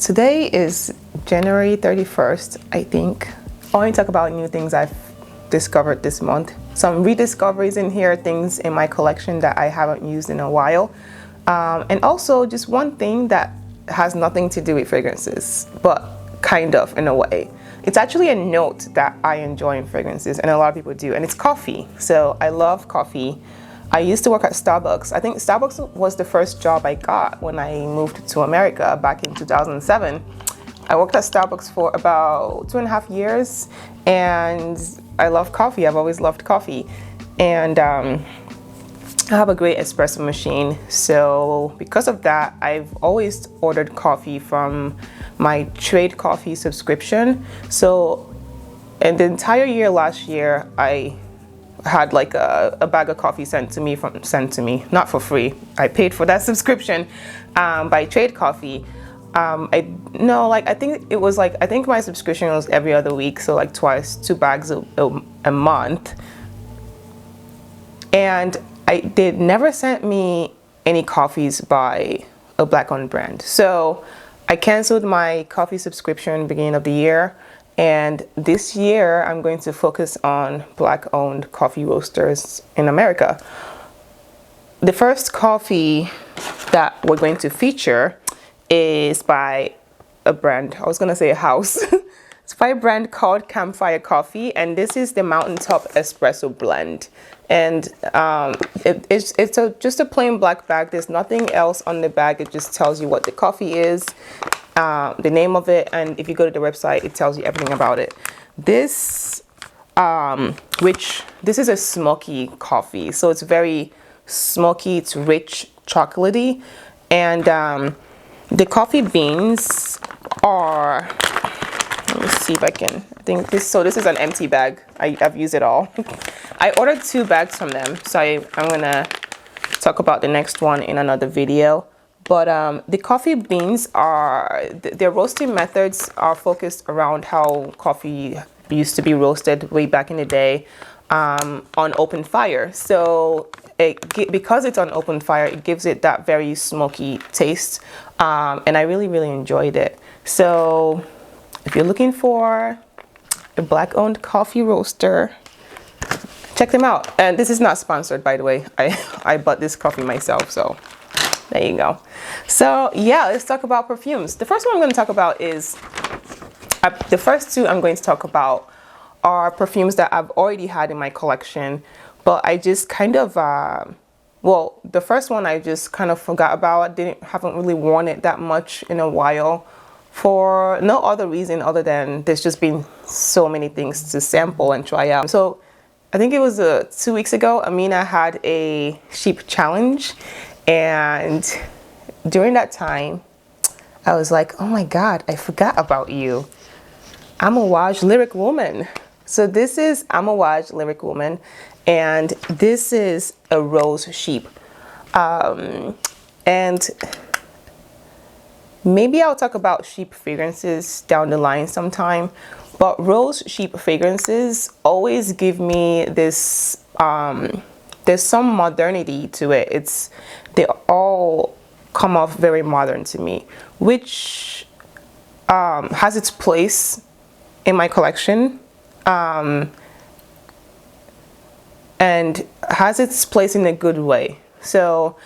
Today is January 31st, I think. I want to talk about new things I've discovered this month. Some rediscoveries in here, things in my collection that I haven't used in a while. And also just one thing that has nothing to do with fragrances, but kind of in a way. It's actually a note that I enjoy in fragrances, and a lot of people do, and it's coffee. So I love coffee. I used to work at Starbucks. I think Starbucks was the first job I got when I moved to America back in 2007. I worked at Starbucks for about 2.5 years, and I love coffee. I've always loved coffee. And I have a great espresso machine. So because of that, I've always ordered coffee from my Trade Coffee subscription. So in the entire year last year, I had like a bag of coffee sent to me, not for free. I paid for that subscription by Trade Coffee. I think my subscription was every other week, so like twice, 2 bags a month. And they never sent me any coffees by a black-owned brand. So I canceled my coffee subscription beginning of the year. And this year, I'm going to focus on Black-owned coffee roasters in America. The first coffee that we're going to feature is by a brand, I was going to say a house. It's by a brand called Campfire Coffee, and this is the Mountaintop Espresso Blend. And it's just a plain black bag. There's nothing else on the bag. It just tells you what the coffee is, the name of it, and if you go to the website, it tells you everything about it. This is a smoky coffee, so it's very smoky, it's rich, chocolatey, and the coffee beans are, let me see if I think this is an empty bag. I've used it all. I ordered 2 bags from them, so I'm gonna talk about the next one in another video. But the coffee beans their roasting methods are focused around how coffee used to be roasted way back in the day on open fire. So because it's on open fire, it gives it that very smoky taste, and I really, really enjoyed it. So if you're looking for a black-owned coffee roaster, check them out. And this is not sponsored, by the way. I bought this coffee myself, so there you go. So yeah, let's talk about perfumes. The first one I'm going to talk about is, the first 2 I'm going to talk about are perfumes that I've already had in my collection, but I just kind of, the first one I just kind of forgot about. Haven't really worn it that much in a while, for no other reason other than there's just been so many things to sample and try out. So I think it was 2 weeks ago, Amina had a sheep challenge, and during that time I was like, oh my god, I forgot about you. Amouage Lyric Woman. So this is Amouage Lyric Woman, and this is a rose sheep, and maybe I'll talk about sheep fragrances down the line sometime, but rose sheep fragrances always give me this, there's some modernity to it. They all come off very modern to me, which has its place in my collection, and has its place in a good way. So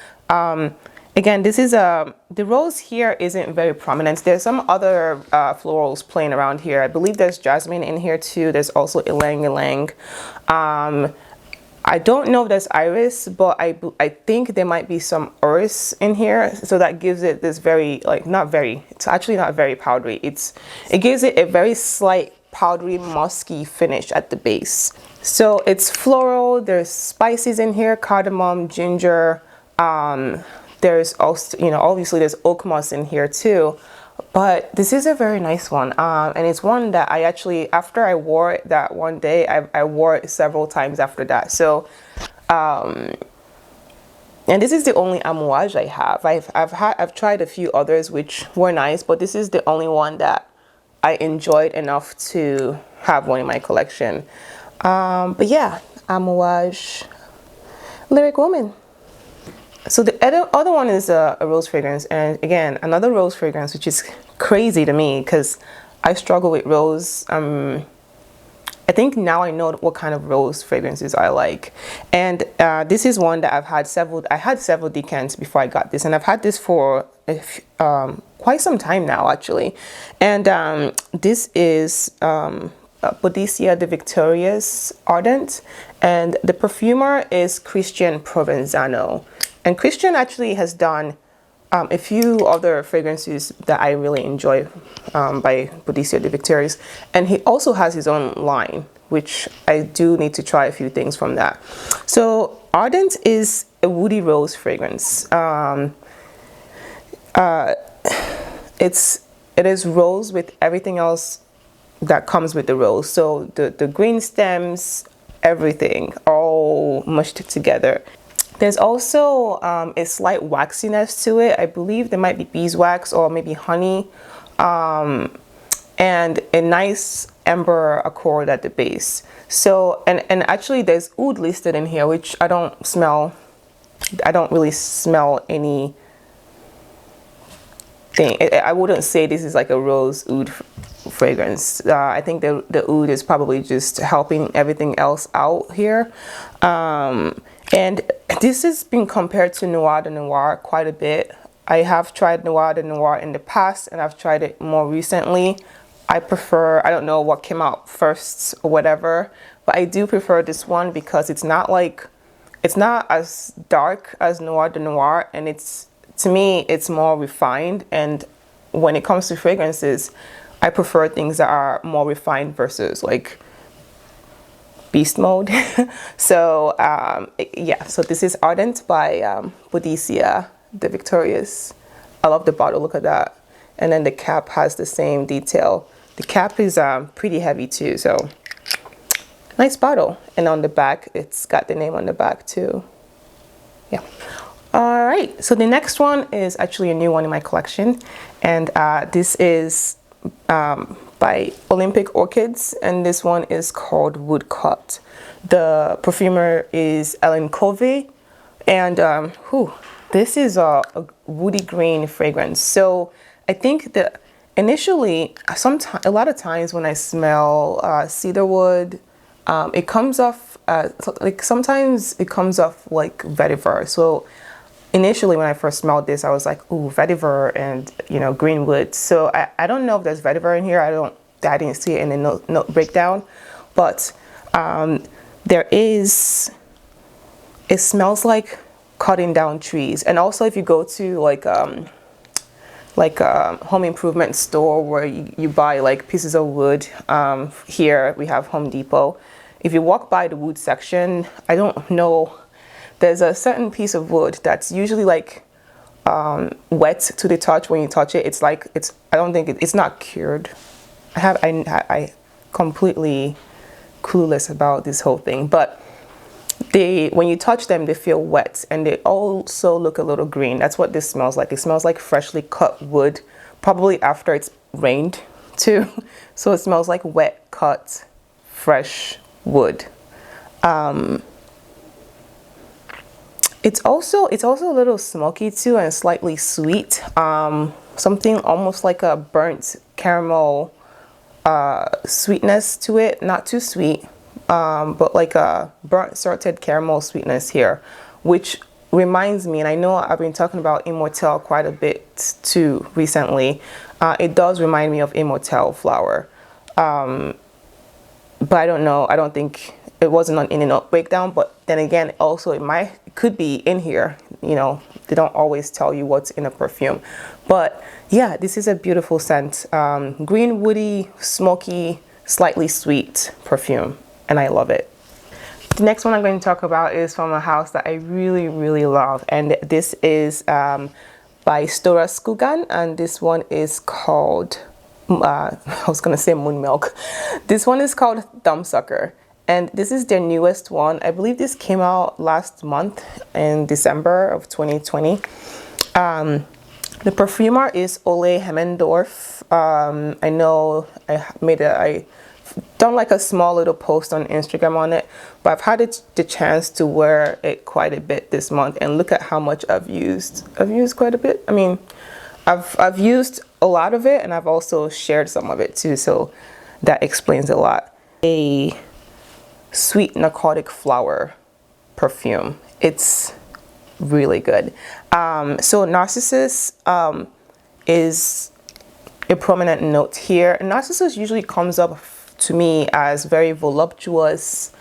again, this is the rose here isn't very prominent. There's some other florals playing around here. I believe there's jasmine in here too. There's also ylang ylang. I don't know if there's iris, but I think there might be some iris in here. So that gives it this very, it's actually not very powdery. It gives it a very slight powdery musky finish at the base. So it's floral. There's spices in here, cardamom, ginger. There's also, obviously there's oak moss in here too, but this is a very nice one. And it's one that I actually, after I wore it that one day, I wore it several times after that. So, and this is the only Amouage I have. I've tried a few others which were nice, but this is the only one that I enjoyed enough to have one in my collection. But yeah, Amouage Lyric Woman. So the other one is a rose fragrance, and again, another rose fragrance, which is crazy to me because I struggle with rose. I think now I know what kind of rose fragrances I like, and this is one that I've had several. I had several decants before I got this, and I've had this for quite some time now, actually. And this is Boadicea the Victorious Ardent, and the perfumer is Christian Provenzano. And Christian actually has done a few other fragrances that I really enjoy by Boadicea the Victorious. And he also has his own line, which I do need to try a few things from that. So Ardent is a woody rose fragrance. It is rose with everything else that comes with the rose. So the green stems, everything, all mushed together. There's also a slight waxiness to it. I believe there might be beeswax or maybe honey, and a nice amber accord at the base. So, and actually there's oud listed in here, which I don't really smell any thing. I wouldn't say this is like a rose oud fragrance. I think the oud is probably just helping everything else out here. And this has been compared to Noir de Noir quite a bit. I have tried Noir de Noir in the past, and I've tried it more recently. I prefer, I don't know what came out first or whatever, but I do prefer this one because it's not as dark as Noir de Noir, and to me, it's more refined. And when it comes to fragrances, I prefer things that are more refined versus like beast mode. So yeah, so this is Ardent by Boadicea the Victorious. I love the bottle, look at that. And then the cap has the same detail. The cap is pretty heavy too, so nice bottle. And on the back, it's got the name on the back too. Yeah. All right, so the next one is actually a new one in my collection, and this is by Olympic Orchids, and this one is called Woodcut. The perfumer is Ellen Covey, and this is a woody green fragrance. So I think that initially, a lot of times when I smell cedarwood, it comes off like sometimes it comes off like vetiver. So initially when I first smelled this, I was like, ooh, vetiver and, you know, green wood. So I don't know if there's vetiver in here. I didn't see it in the note breakdown, but there is, it smells like cutting down trees. And also if you go to like a home improvement store where you buy like pieces of wood, here we have Home Depot. If you walk by the wood section, I don't know, there's a certain piece of wood that's usually like wet to the touch. When you touch it, it's like I don't think it's not cured. I completely clueless about this whole thing, but when you touch them, they feel wet, and they also look a little green. That's what this smells like. It smells like freshly cut wood, probably after it's rained too. So it smells like wet cut fresh wood. It's also a little smoky too, and slightly sweet. Something almost like a burnt caramel sweetness to it. Not too sweet, but like a burnt salted caramel sweetness here, which reminds me, and I know I've been talking about Immortelle quite a bit too recently. It does remind me of Immortelle flower, but I don't know. I don't think it wasn't in a note breakdown, but then again, also it could be in here. You know, they don't always tell you what's in a perfume. But yeah, this is a beautiful scent. Green, woody, smoky, slightly sweet perfume, and I love it. The next one I'm going to talk about is from a house that I really, really love, and this is by Stora Skuggan, and this one is called, I was going to say Moon Milk. This one is called Thumbsucker. And this is their newest one. I believe this came out last month in December of 2020. The perfumer is Ole Hemmendorf. I know I done like a small little post on Instagram on it, but I've had the chance to wear it quite a bit this month, and look at how much I've used. I've used quite a bit. I mean, I've used a lot of it, and I've also shared some of it too, so that explains a lot. A sweet narcotic flower perfume. It's really good. So Narcissus is a prominent note here. Narcissus usually comes up to me as very voluptuous,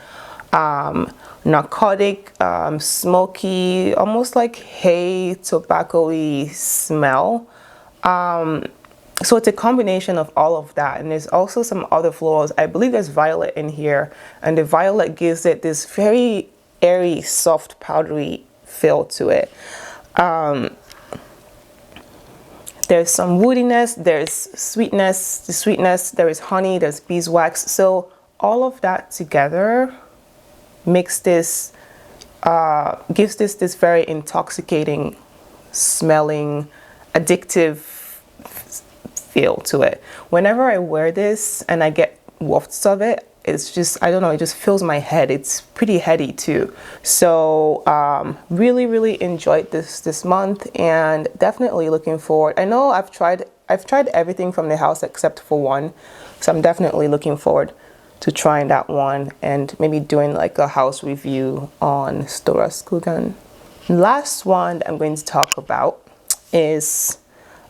narcotic, smoky, almost like hay, tobacco-y smell. So it's a combination of all of that, and there's also some other florals. I believe there's violet in here, and the violet gives it this very airy, soft, powdery feel to it. There's some woodiness, there's sweetness, there is honey, there's beeswax. So all of that together makes this, gives this very intoxicating, smelling, addictive feel to it. Whenever I wear this and I get wafts of it, it's just, I don't know, it just fills my head. It's pretty heady too. So really enjoyed this month, and definitely looking forward. I know I've tried everything from the house except for one, so I'm definitely looking forward to trying that one and maybe doing like a house review on Stora Skuggan. Last one that I'm going to talk about is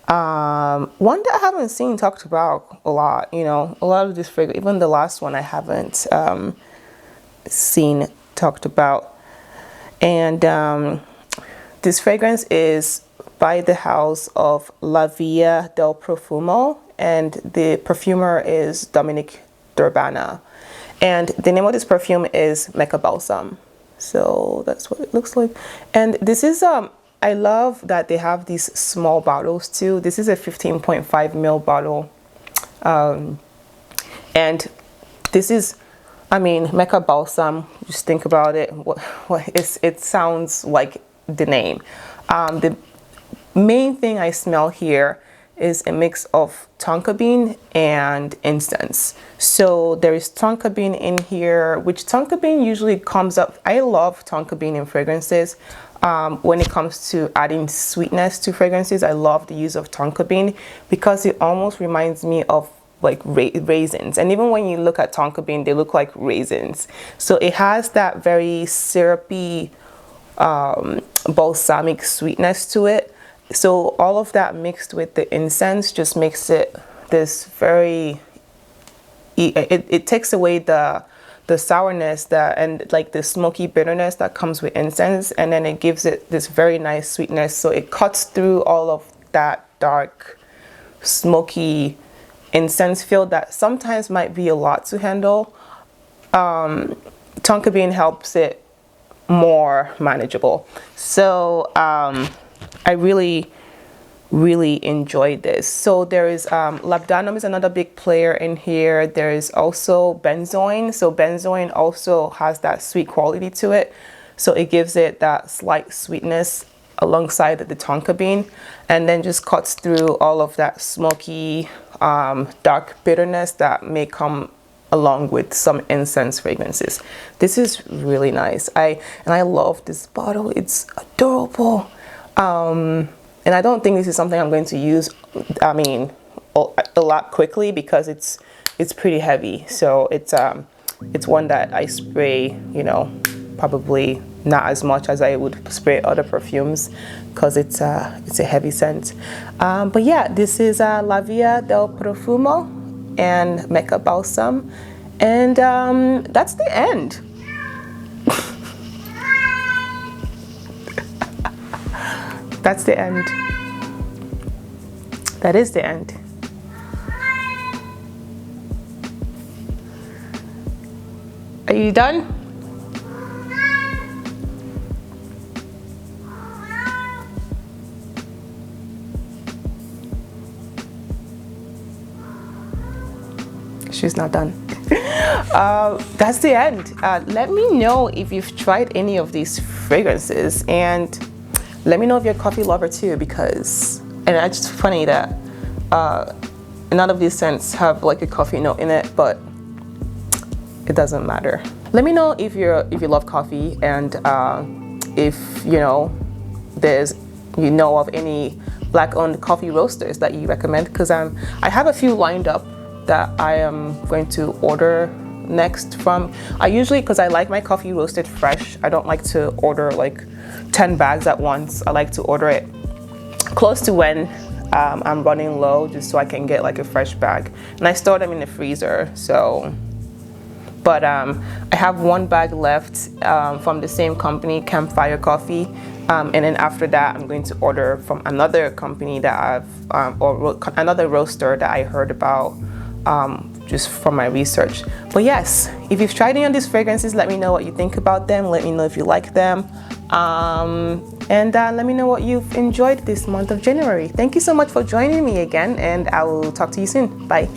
one that I haven't seen talked about a lot. You know, a lot of this fragrance, even the last one I haven't seen talked about. And this fragrance is by the house of La Via del Profumo, and the perfumer is Dominic Durbana. And the name of this perfume is Mecca Balsam. So that's what it looks like. And this is I love that they have these small bottles too. This is a 15.5 ml bottle. And this is, I mean, Mecca Balsam, just think about it. It sounds like the name. The main thing I smell here is a mix of tonka bean and incense. So there is tonka bean in here, which tonka bean usually comes up. I love tonka bean in fragrances. When it comes to adding sweetness to fragrances, I love the use of tonka bean because it almost reminds me of like raisins. And even when you look at tonka bean, they look like raisins. So it has that very syrupy, balsamic sweetness to it. So all of that mixed with the incense just makes it this very, it takes away the sourness and like the smoky bitterness that comes with incense, and then it gives it this very nice sweetness. So it cuts through all of that dark, smoky incense feel that sometimes might be a lot to handle. Tonka bean helps it more manageable. So I really enjoyed this. So there is labdanum is another big player in here. There is also benzoin. So benzoin also has that sweet quality to it. So it gives it that slight sweetness alongside the tonka bean, and then just cuts through all of that smoky, dark bitterness that may come along with some incense fragrances. This is really nice. And I love this bottle. It's adorable. And I don't think this is something I'm going to use, I mean, a lot quickly because it's pretty heavy. So it's one that I spray, you know, probably not as much as I would spray other perfumes because it's a heavy scent. But yeah, this is La Via del Profumo and Mecca Balsam. And that's the end. That's the end. That is the end. Are you done? She's not done. That's the end. Let me know if you've tried any of these fragrances, and let me know if you're a coffee lover too, because, and it's just funny that none of these scents have like a coffee note in it, but it doesn't matter. Let me know if you love coffee, and if you know of any Black-owned coffee roasters that you recommend, because I have a few lined up that I am going to order next from. I usually, because I like my coffee roasted fresh, I don't like to order like 10 bags at once. I like to order it close to when I'm running low, just so I can get like a fresh bag, and I store them in the freezer. So but I have one bag left from the same company, Campfire Coffee, and then after that I'm going to order from another company that or another roaster that I heard about just from my research. But yes, if you've tried any of these fragrances, let me know what you think about them. Let me know if you like them, and let me know what you've enjoyed this month of January. Thank you so much for joining me again, and I will talk to you soon. Bye.